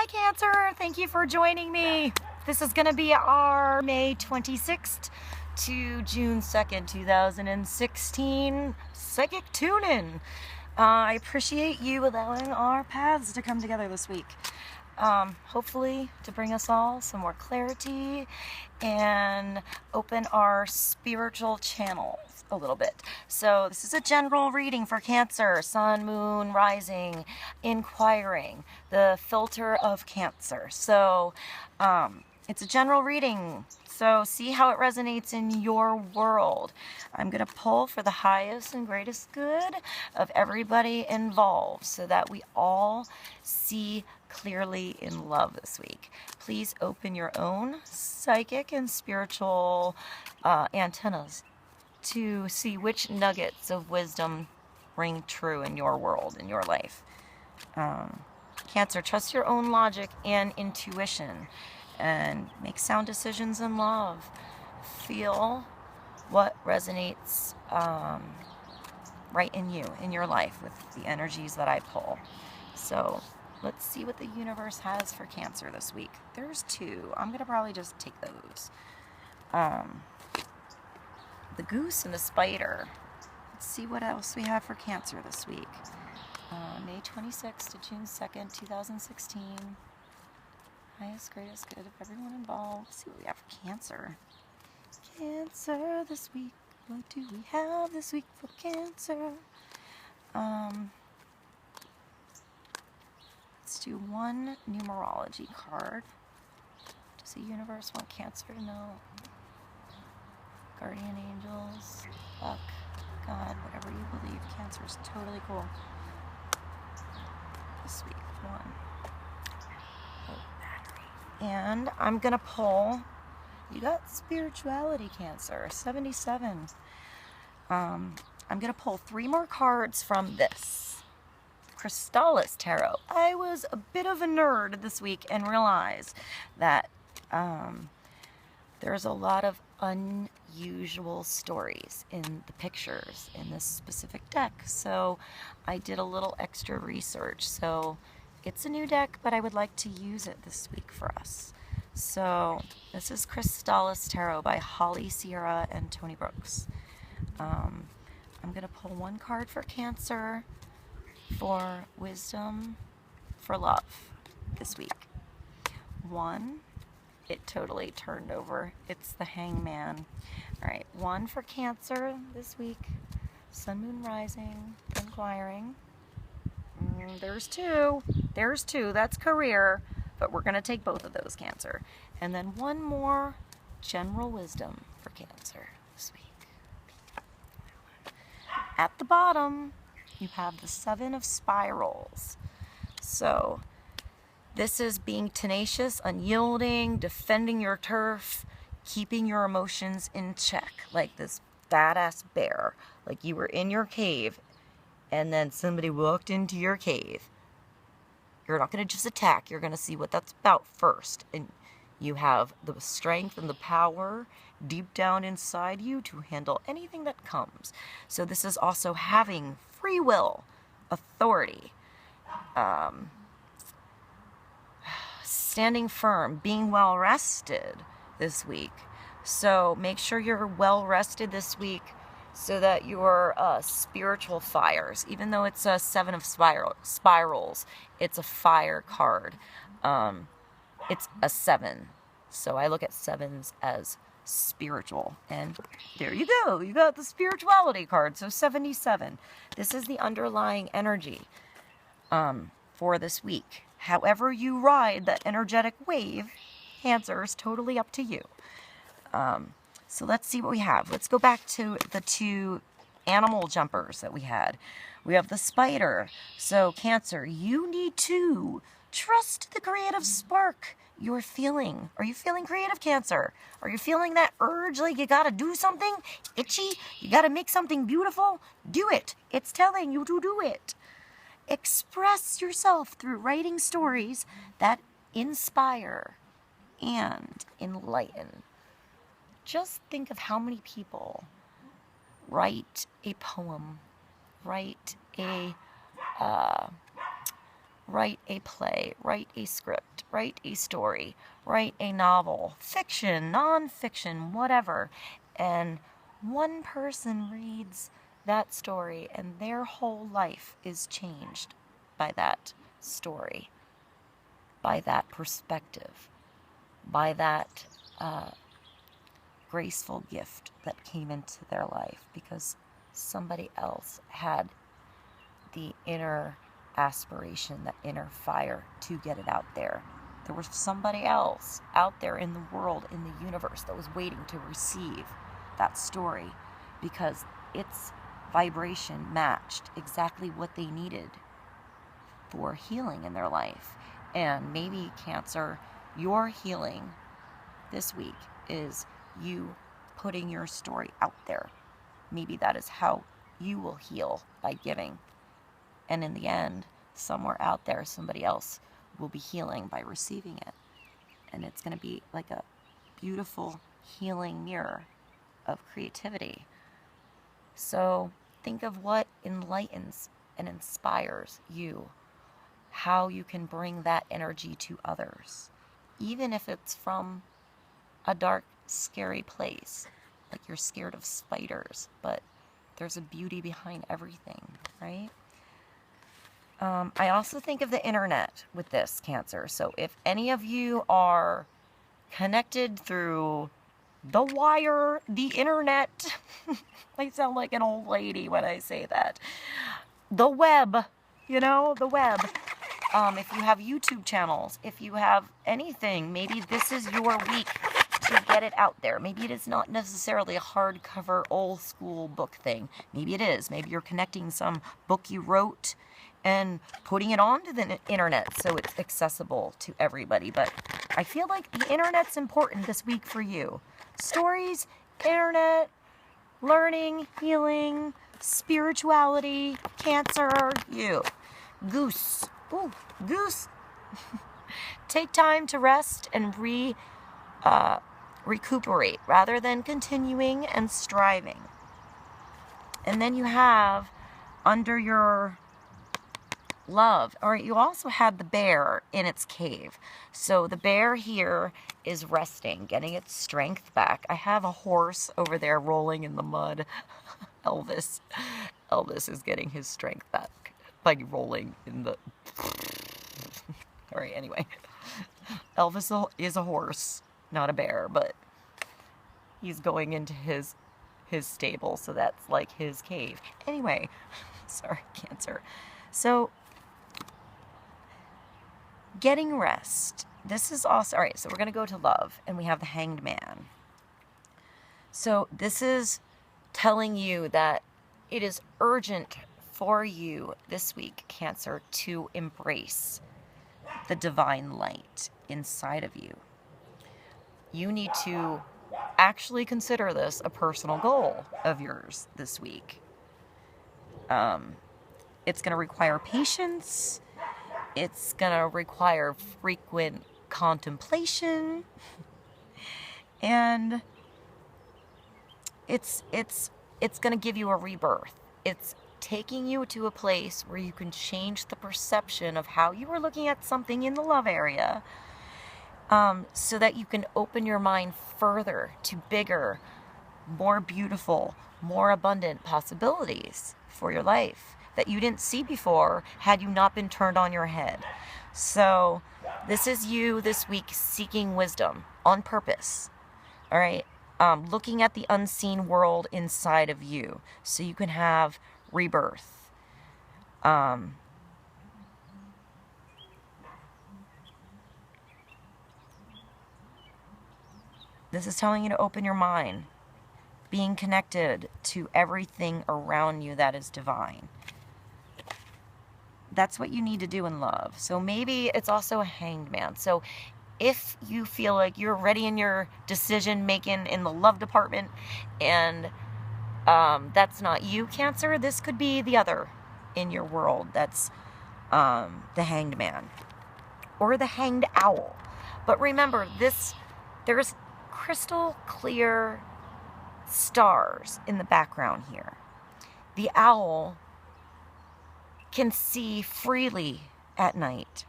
Hi Cancer, thank you for joining me. This is going to be our May 26th to June 2nd, 2016 psychic tune-in. I appreciate you allowing our paths to come together this week. Hopefully to bring us all some more clarity and open our spiritual channels a little bit. So this is a general reading for Cancer, Sun, Moon, Rising, Inquiring, the filter of Cancer. So it's a general reading. So see how it resonates in your world. I'm going to pull for the highest and greatest good of everybody involved so that we all see clearly in love this week. Please open your own psychic and spiritual antennas to see which nuggets of wisdom ring true in your world, in your life. Cancer, trust your own logic and intuition and make sound decisions in love. Feel what resonates right in you, in your life, with the energies that I pull. So let's see what the universe has for Cancer this week. There's two. I'm going to probably just take those. The goose and the spider. Let's see what else we have for Cancer this week. May 26th to June 2nd, 2016. Highest, greatest good of everyone involved. Let's see what we have for Cancer. Cancer this week. What do we have this week for Cancer? Let's do one numerology card. Does the universe want Cancer to know? Guardian angels, luck, God, whatever you believe. Cancer is totally cool. This week, one. And I'm going to pull, you got spirituality, Cancer, 77. I'm going to pull 3 more cards from this Crystallis Tarot. I was a bit of a nerd this week and realized that there's a lot of unusual stories in the pictures in this specific deck. So I did a little extra research. So it's a new deck, but I would like to use it this week for us. So this is Crystallis Tarot by Holly Sierra and Tony Brooks. I'm going to pull one card for Cancer for wisdom for love this week. One, it totally turned over. It's the Hangman. All right, one for Cancer this week. Sun, Moon, Rising, Inquiring. There's two. There's two. That's career. But we're going to take both of those, Cancer. And then one more general wisdom for Cancer this week. At the bottom, you have the 7 of Spirals. So this is being tenacious, unyielding, defending your turf, keeping your emotions in check, like this badass bear. Like you were in your cave and then somebody walked into your cave. You're not going to just attack. You're going to see what that's about first. And you have the strength and the power deep down inside you to handle anything that comes. So this is also having free will, authority, standing firm, being well rested this week. So make sure you're well rested this week so that your spiritual fires, even though it's a 7 of spirals, it's a fire card. It's a 7. So I look at 7s as spiritual. And there you go. You got the spirituality card. So 77. This is the underlying energy for this week. However you ride that energetic wave, Cancer, is totally up to you. So let's see what we have. Let's go back to the 2 animal jumpers that we had. We have the spider. So Cancer, you need to trust the creative spark you're feeling. Are you feeling creative, Cancer? Are you feeling that urge like you gotta do something itchy? You gotta make something beautiful? Do it. It's telling you to do it. Express yourself through writing stories that inspire and enlighten. Just think of how many people write a poem, write a write a play, write a script, write a story, write a novel, fiction, non-fiction, whatever. And one person reads that story and their whole life is changed by that story, by that perspective, by that graceful gift that came into their life because somebody else had the inner aspiration, the inner fire to get it out there. There was somebody else out there in the world, in the universe, that was waiting to receive that story because its vibration matched exactly what they needed for healing in their life. And maybe Cancer, your healing this week is you putting your story out there. Maybe that is how you will heal, by giving. And in the end, somewhere out there, somebody else will be healing by receiving it. And it's going to be like a beautiful healing mirror of creativity. So think of what enlightens and inspires you, how you can bring that energy to others, even if it's from a dark, scary place, like you're scared of spiders, but there's a beauty behind everything, right? I also think of the internet with this, Cancer. So if any of you are connected through the wire, the internet, I sound like an old lady when I say that. The web, the web. If you have YouTube channels, if you have anything, maybe this is your week to get it out there. Maybe it is not necessarily a hardcover, old school book thing. Maybe it is. Maybe you're connecting some book you wrote and putting it onto the internet so it's accessible to everybody. But I feel like the internet's important this week for you. Stories, internet, learning, healing, spirituality, Cancer, you. Goose. Ooh, goose. Take time to rest and recuperate rather than continuing and striving. And then you have under your love, or you also had the bear in its cave. So the bear here is resting, getting its strength back. I have a horse over there rolling in the mud. Elvis is getting his strength back by rolling in the... All right, anyway. Elvis is a horse, not a bear, but he's going into his stable, so that's like his cave. Anyway, sorry, Cancer. So, getting rest. This is also... All right, so we're going to go to love, and we have the Hanged Man. So this is telling you that it is urgent for you this week, Cancer, to embrace the divine light inside of you. You need to actually consider this a personal goal of yours this week. It's going to require patience. It's going to require frequent contemplation. And it's going to give you a rebirth. It's taking you to a place where you can change the perception of how you were looking at something in the love area, so that you can open your mind further to bigger, more beautiful, more abundant possibilities for your life that you didn't see before had you not been turned on your head. So this is you this week seeking wisdom on purpose. All right. Looking at the unseen world inside of you so you can have rebirth. This is telling you to open your mind, being connected to everything around you that is divine. That's what you need to do in love. So maybe it's also a Hanged Man. So if you feel like you're ready in your decision making in the love department and that's not you, Cancer, this could be the other in your world. That's the Hanged Man or the Hanged Owl. But remember, there's crystal clear stars in the background here. The owl can see freely at night.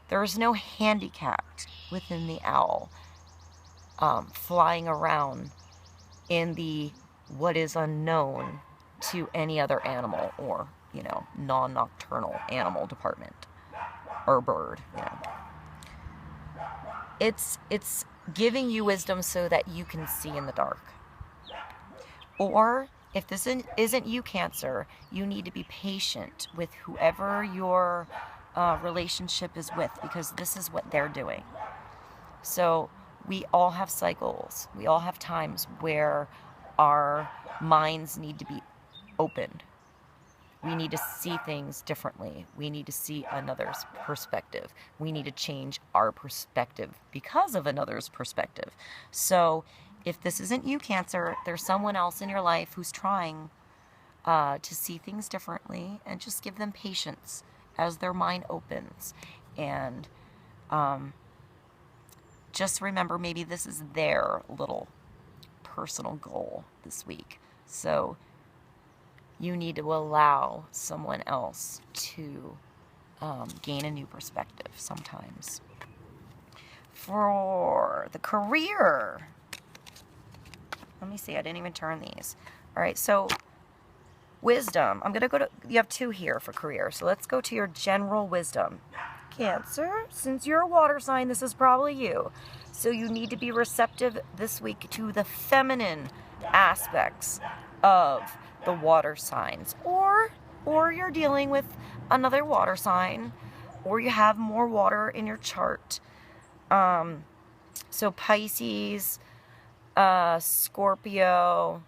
There is no handicap within the owl flying around in the what is unknown to any other animal or, non-nocturnal animal department or bird. It's giving you wisdom so that you can see in the dark. Or if this isn't you, Cancer, you need to be patient with whoever your relationship is with, because this is what they're doing. So we all have cycles. We all have times where our minds need to be opened. We need to see things differently. We need to see another's perspective. We need to change our perspective because of another's perspective. So if this isn't you, Cancer, there's someone else in your life who's trying to see things differently, and just give them patience as their mind opens. And just remember, maybe this is their little personal goal this week. So you need to allow someone else to gain a new perspective sometimes. For the career, let me see, I didn't even turn these. All right, so wisdom. I'm going to go to, you have 2 here for career. So let's go to your general wisdom. Cancer, since you're a water sign, this is probably you. So you need to be receptive this week to the feminine aspects of the water signs. Or you're dealing with another water sign, or you have more water in your chart. So Pisces, Scorpio,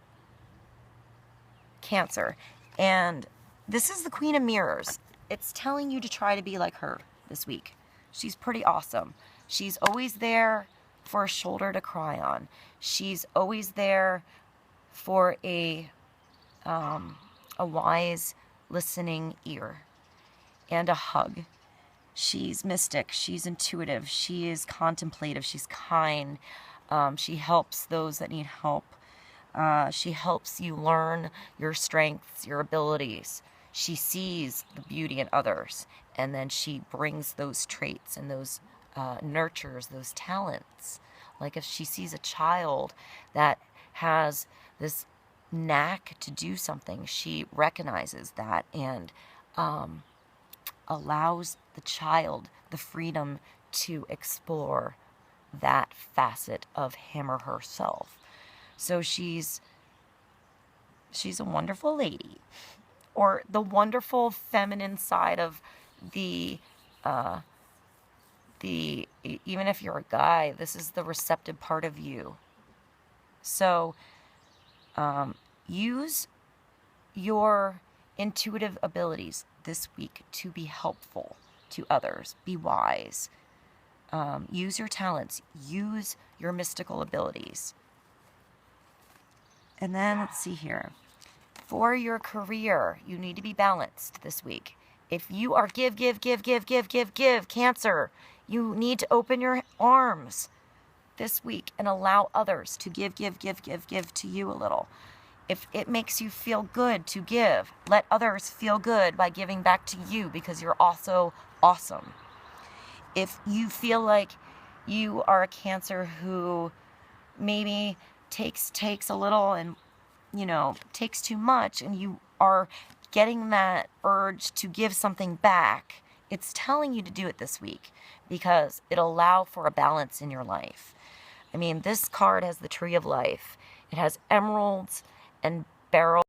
Cancer. And this is the Queen of Mirrors. It's telling you to try to be like her this week. She's pretty awesome. She's always there for a shoulder to cry on. She's always there for a wise listening ear and a hug. She's mystic. She's intuitive. She is contemplative. She's kind. She helps those that need help. She helps you learn your strengths, your abilities. She sees the beauty in others, and then she brings those traits and those nurtures those talents. Like if she sees a child that has this knack to do something, she recognizes that and allows the child the freedom to explore that facet of him or herself. So she's a wonderful lady, or the wonderful feminine side of the even if you're a guy, this is the receptive part of you. So use your intuitive abilities this week to be helpful to others. Be wise. Use your talents. Use your mystical abilities. And then let's see here. For your career, you need to be balanced this week. If you are give, Cancer, you need to open your arms this week and allow others to give to you a little. If it makes you feel good to give, let others feel good by giving back to you, because you're also awesome. If you feel like you are a Cancer who maybe takes a little and, takes too much, and you are getting that urge to give something back, it's telling you to do it this week, because it'll allow for a balance in your life. I mean, this card has the Tree of Life. It has emeralds and beryl.